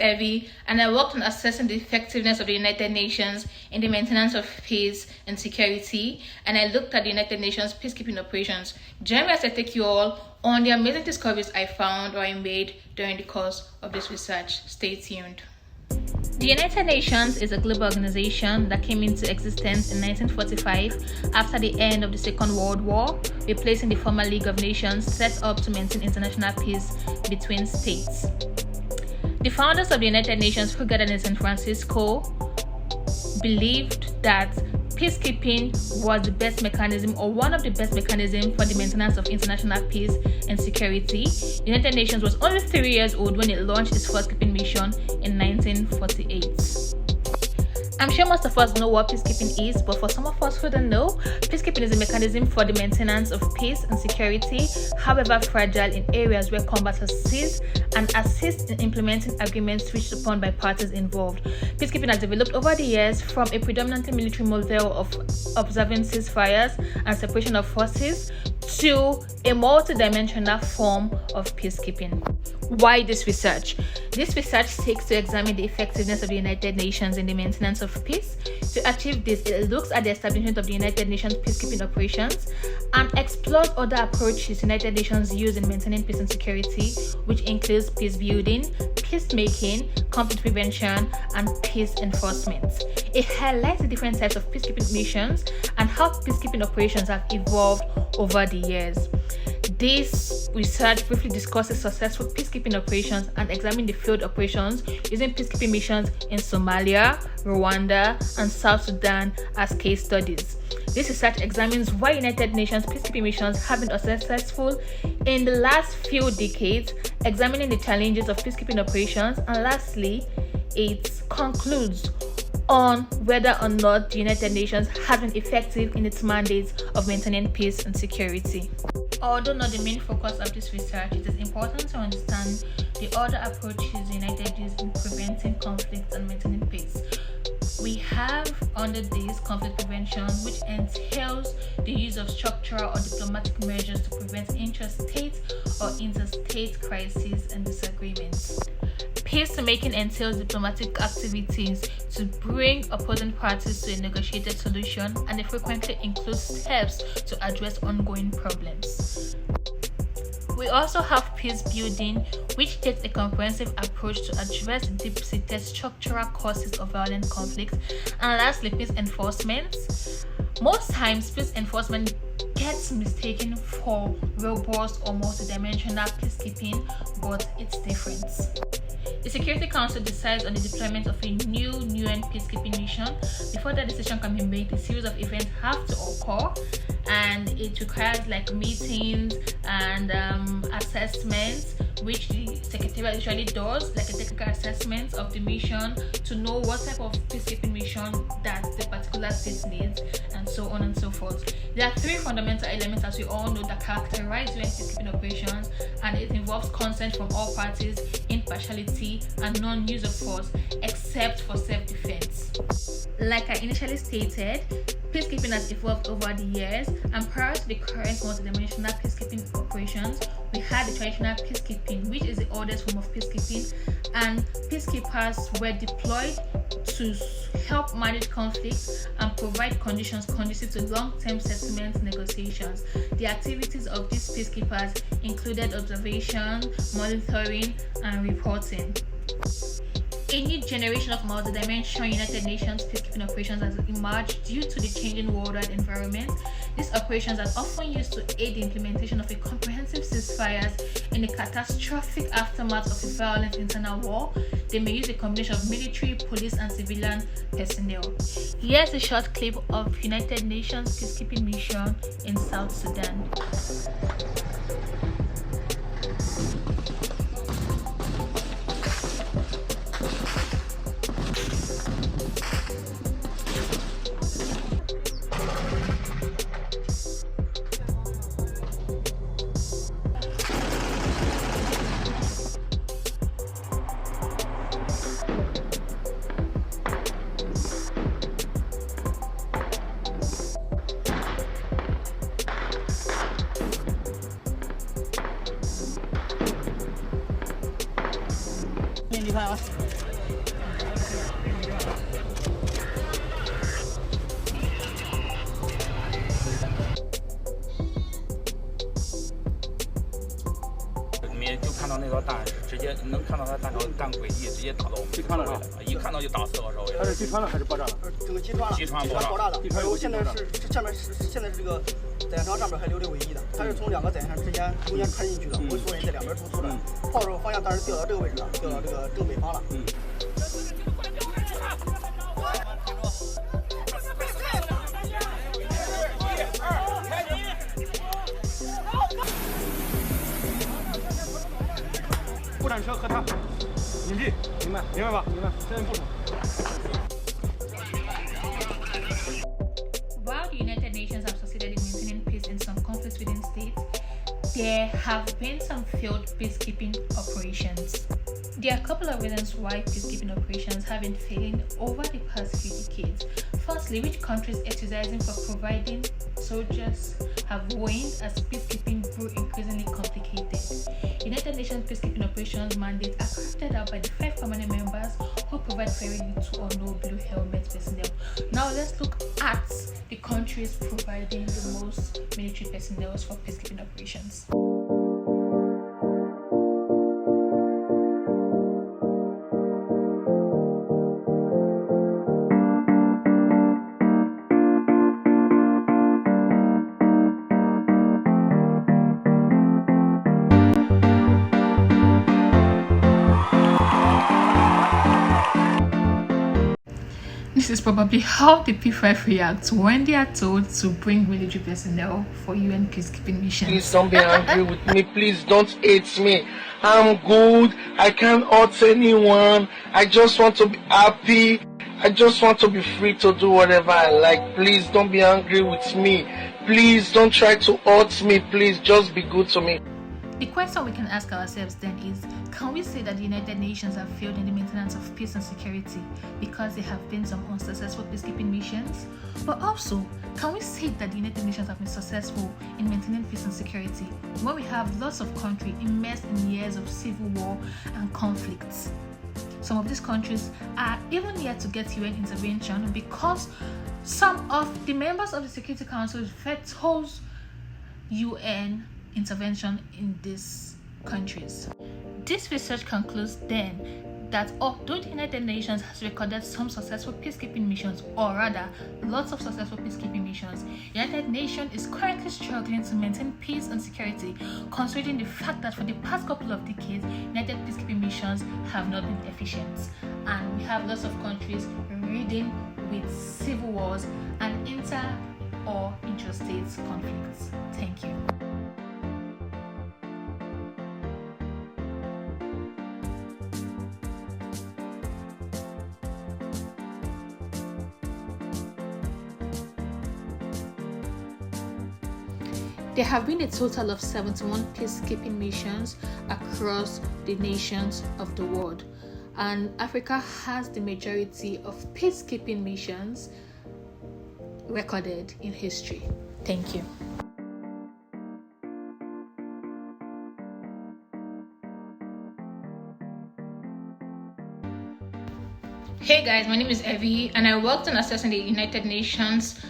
heavy, and I worked on assessing the effectiveness of the United Nations in the maintenance of peace and security, and I looked at the United Nations peacekeeping operations. Join me as I take you all on the amazing discoveries I found or I made during the course of this research. Stay tuned. The United Nations is a global organization that came into existence in 1945 after the end of the Second World War, replacing the former League of Nations set up to maintain international peace between states. The founders of the United Nations, who gathered in San Francisco, believed that peacekeeping was the best mechanism or one of the best mechanisms for the maintenance of international peace and security. The United Nations was only 3 years old when it launched its first peacekeeping mission in 1948. I'm sure most of us know what peacekeeping is, but for some of us who don't know, peacekeeping is a mechanism for the maintenance of peace and security, however fragile, in areas where combat has ceased, and assists in implementing agreements reached upon by parties involved. Peacekeeping has developed over the years from a predominantly military model of observing ceasefires and separation of forces to a multi-dimensional form of peacekeeping. Why this research? This research seeks to examine the effectiveness of the United Nations in the maintenance of peace. To achieve this, it looks at the establishment of the United Nations peacekeeping operations and explores other approaches the United Nations use in maintaining peace and security, which includes peace building, peacemaking, conflict prevention, and peace enforcement. It highlights the different types of peacekeeping missions and how peacekeeping operations have evolved over the years. This research briefly discusses successful peacekeeping operations and examines the field operations using peacekeeping missions in Somalia, Rwanda, and South Sudan as case studies. This research examines why United Nations peacekeeping missions have been successful in the last few decades, examining the challenges of peacekeeping operations, and lastly, it concludes on whether or not the United Nations has been effective in its mandate of maintaining peace and security. Although not the main focus of this research, it is important to understand the other approaches the United use in preventing conflicts and maintaining peace. We have under this conflict prevention, which entails the use of structural or diplomatic measures to prevent intrastate or interstate crises and disagreements. Peacemaking entails diplomatic activities to bring opposing parties to a negotiated solution, and it frequently includes steps to address ongoing problems. We also have peace building, which takes a comprehensive approach to address deep-seated structural causes of violent conflicts. And lastly, peace enforcement. Most times, peace enforcement gets mistaken for robust or multidimensional peacekeeping, but it's different. The Security Council decides on the deployment of a new UN peacekeeping mission. Before that decision can be made, a series of events have to occur, and it requires like meetings and assessments, which the Secretariat usually does, like a technical assessment of the mission to know what type of peacekeeping mission that the particular state needs, and so on and so forth. There are three fundamental elements, as we all know, that characterize UN peacekeeping operations, and it involves consent from all parties, impartiality, and non-use of force except for self-defense. Like I initially stated, peacekeeping has evolved over the years, and prior to the current multidimensional peacekeeping operations, we had the traditional peacekeeping, which is the oldest form of peacekeeping, and peacekeepers were deployed to help manage conflicts and provide conditions conducive to long-term settlement negotiations. The activities of these peacekeepers included observation, monitoring, and reporting. A new generation of multidimensional United Nations peacekeeping operations has emerged due to the changing worldwide environment. These operations are often used to aid the implementation of a comprehensive ceasefires in the catastrophic aftermath of a violent internal war. They may use a combination of military, police, and civilian personnel. Here's a short clip of United Nations peacekeeping mission in South Sudan. Ini di bawah. 接能看到他大小干诡异，直接打到我们这个社会来了，一看到就打4个社会。它是击穿了还是爆炸了？这个击穿爆炸的。然后现在是这个载场上面还留着尾翼的，它是从2个载场中间穿进去的，我所有人在两边突出的，炮手方向当时调到这个位置了，调到这个正北方了。布展车和他隐蔽，明白吧？明白。现在部署。While the United Nations have succeeded in maintaining peace in some conflicts within states, there have been some failed peacekeeping operations. There are a couple of reasons why peacekeeping operations have been failing over the past few decades. Firstly, which countries exercising for providing soldiers have waned as peacekeeping grew increasingly complicated. United Nations peacekeeping operations mandates are carried out by the 5 permanent members who provide very little or no blue helmet personnel. Now let's look at the countries providing the most military personnel for peacekeeping operations. This is probably how the P5 reacts when they are told to bring military personnel for UN peacekeeping missions. Please don't be angry with me. Please don't hate me. I'm good. I can't hurt anyone. I just want to be happy. I just want to be free to do whatever I like. Please don't be angry with me. Please don't try to hurt me. Please just be good to me. The question we can ask ourselves then is, can we say that the United Nations have failed in the maintenance of peace and security because there have been some unsuccessful peacekeeping missions? But also, can we say that the United Nations have been successful in maintaining peace and security when we have lots of countries immersed in years of civil war and conflicts? Some of these countries are even yet to get UN intervention because some of the members of the Security Council vetoes UN intervention in these countries. This research concludes then that although the United Nations has recorded some successful peacekeeping missions, or rather lots of successful peacekeeping missions, the United Nations is currently struggling to maintain peace and security, considering the fact that for the past couple of decades, United peacekeeping missions have not been efficient, and we have lots of countries ridden with civil wars and inter or interstate conflicts. Thank you. There have been a total of 71 peacekeeping missions across the nations of the world, and Africa has the majority of peacekeeping missions recorded in history. Thank you. Hey guys, my name is Evie and I worked on assessing the United Nations